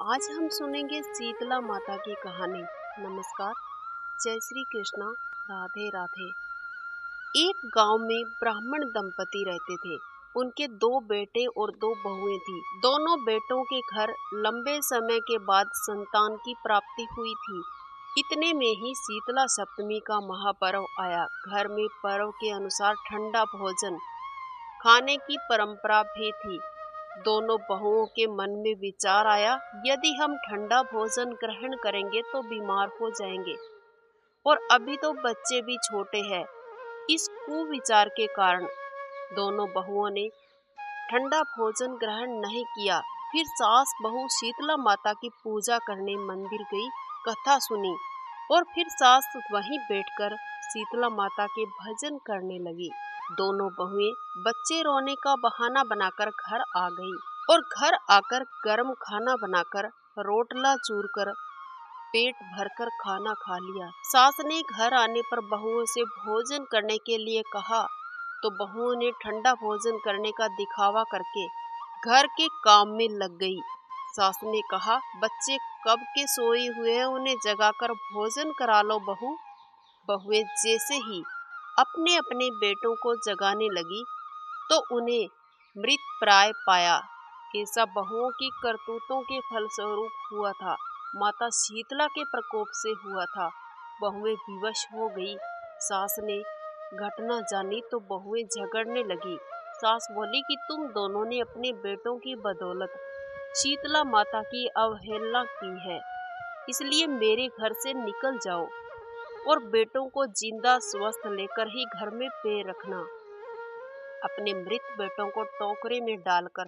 आज हम सुनेंगे शीतला माता की कहानी। नमस्कार, जय श्री कृष्णा, राधे राधे। एक गांव में ब्राह्मण दंपति रहते थे। उनके दो बेटे और दो बहुएं थी। दोनों बेटों के घर लंबे समय के बाद संतान की प्राप्ति हुई थी। इतने में ही शीतला सप्तमी का महापर्व आया। घर में पर्व के अनुसार ठंडा भोजन खाने की परंपरा भी थी। दोनों बहुओं के मन में विचार आया, यदि हम ठंडा भोजन ग्रहण करेंगे तो बीमार हो जाएंगे और अभी तो बच्चे भी छोटे हैं। इस कुविचार के कारण दोनों बहुओं ने ठंडा भोजन ग्रहण नहीं किया। फिर सास बहू शीतला माता की पूजा करने मंदिर गई, कथा सुनी और फिर सास वहीं बैठकर शीतला माता के भजन करने लगी। दोनों बहुएं बच्चे रोने का बहाना बनाकर घर आ गई और घर आकर गर्म खाना बनाकर रोटला चूर कर पेट भरकर खाना खा लिया। सास ने घर आने पर बहुओं से भोजन करने के लिए कहा तो बहुओं ने ठंडा भोजन करने का दिखावा करके घर के काम में लग गई। सास ने कहा, बच्चे कब के सोए हुए हैं, उन्हें जगाकर भोजन करा लो बहू। बहुएं जैसे ही अपने अपने बेटों को जगाने लगी तो उन्हें मृत प्राय पाया। ऐसा बहुओं की करतूतों के फलस्वरूप हुआ था। माता शीतला के प्रकोप से हुआ था। बहुएं विवश हो गई। सास ने घटना जानी तो बहुएं झगड़ने लगी। सास बोली कि तुम दोनों ने अपने बेटों की बदौलत शीतला माता की अवहेलना की है, इसलिए मेरे घर से निकल जाओ और बेटों को जिंदा स्वस्थ लेकर ही घर में पैर रखना। अपने मृत बेटों को टोकरे में डालकर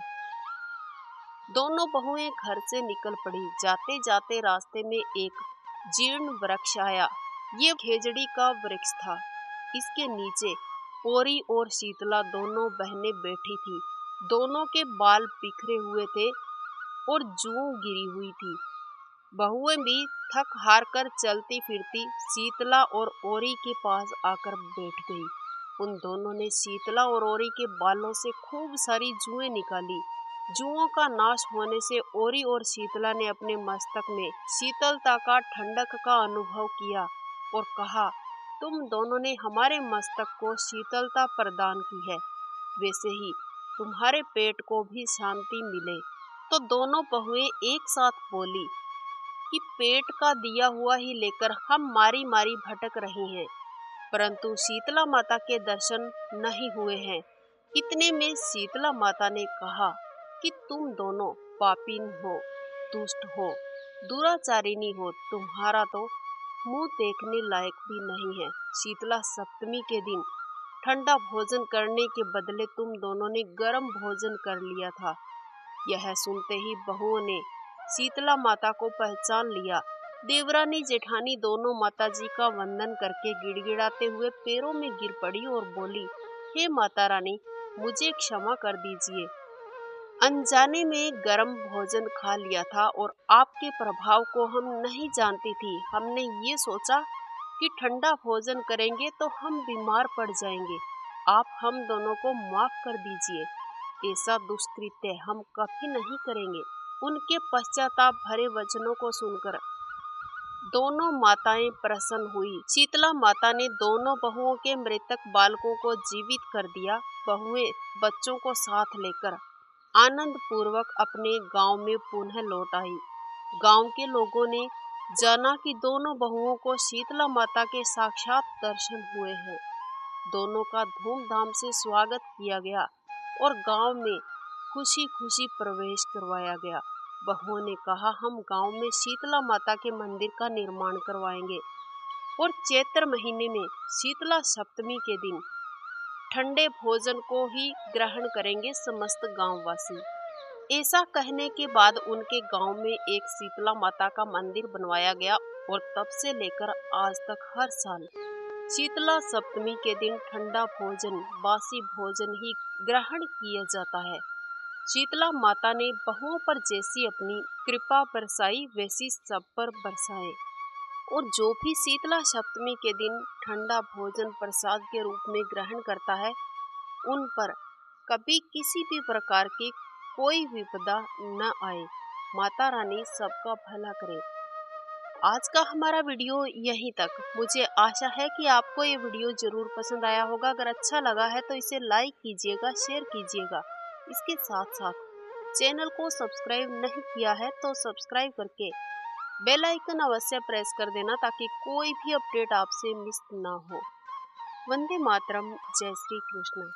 दोनों बहुएं घर से निकल पड़ी। जाते जाते रास्ते में एक जीर्ण वृक्ष आया। ये खेजड़ी का वृक्ष था। इसके नीचे ओरी और शीतला दोनों बहनें बैठी थी। दोनों के बाल बिखरे हुए थे और जूं गिरी हुई थी। बहुएं भी थक हार कर चलती फिरती शीतला और ओरी के पास आकर बैठ गई। उन दोनों ने शीतला और ओरी के बालों से खूब सारी जुएं निकाली। जुओं का नाश होने से ओरी और शीतला ने अपने मस्तक में शीतलता का ठंडक का अनुभव किया और कहा, तुम दोनों ने हमारे मस्तक को शीतलता प्रदान की है, वैसे ही तुम्हारे पेट को भी शांति मिले। तो दोनों बहुएं एक साथ बोली कि पेट का दिया हुआ ही लेकर हम मारी मारी भटक रही हैं, परंतु शीतला माता के दर्शन नहीं हुए हैं। इतने में शीतला माता ने कहा कि तुम दोनों पापीन हो, दुष्ट हो, दुराचारिणी हो, तुम्हारा तो मुंह देखने लायक भी नहीं है। शीतला सप्तमी के दिन ठंडा भोजन करने के बदले तुम दोनों ने गर्म भोजन कर लिया था। यह सुनते ही बहुओं ने शीतला माता को पहचान लिया। देवरानी जेठानी दोनों माता जी का वंदन करके गिड़गिड़ाते हुए पैरों में गिर पड़ी और बोली, हे माता रानी, मुझे क्षमा कर दीजिए। अनजाने में गर्म भोजन खा लिया था और आपके प्रभाव को हम नहीं जानती थी। हमने ये सोचा कि ठंडा भोजन करेंगे तो हम बीमार पड़ जाएंगे। आप हम दोनों को माफ कर दीजिए। ऐसा दुष्कृत्य हम कभी नहीं करेंगे। उनके पश्चाताप भरे वचनों को सुनकर दोनों माताएं प्रसन्न हुई। शीतला माता ने दोनों बहुओं के मृतक बालकों को जीवित कर दिया। बहुएं बच्चों को साथ लेकर आनंद पूर्वक अपने गांव में पुनः लौट आई। गांव के लोगों ने जाना कि दोनों बहुओं को शीतला माता के साक्षात दर्शन हुए हैं। दोनों का धूमधाम से स्वागत किया गया और गांव में खुशी खुशी प्रवेश करवाया गया। बहुओं ने कहा, हम गांव में शीतला माता के मंदिर का निर्माण करवाएंगे और चैत्र महीने में शीतला सप्तमी के दिन ठंडे भोजन को ही ग्रहण करेंगे समस्त गांववासी। ऐसा कहने के बाद उनके गांव में एक शीतला माता का मंदिर बनवाया गया और तब से लेकर आज तक हर साल शीतला सप्तमी के दिन ठंडा भोजन, बासी भोजन ही ग्रहण किया जाता है। शीतला माता ने बहुओं पर जैसी अपनी कृपा बरसाई, वैसी सब पर बरसाए और जो भी शीतला सप्तमी के दिन ठंडा भोजन प्रसाद के रूप में ग्रहण करता है, उन पर कभी किसी भी प्रकार की कोई विपदा न आए। माता रानी सबका भला करे। आज का हमारा वीडियो यहीं तक। मुझे आशा है कि आपको ये वीडियो जरूर पसंद आया होगा। अगर अच्छा लगा है तो इसे लाइक कीजिएगा, शेयर कीजिएगा। इसके साथ साथ चैनल को सब्सक्राइब नहीं किया है तो सब्सक्राइब करके बेल आइकन अवश्य प्रेस कर देना, ताकि कोई भी अपडेट आपसे मिस ना हो। वंदे मातरम। जय श्री कृष्ण।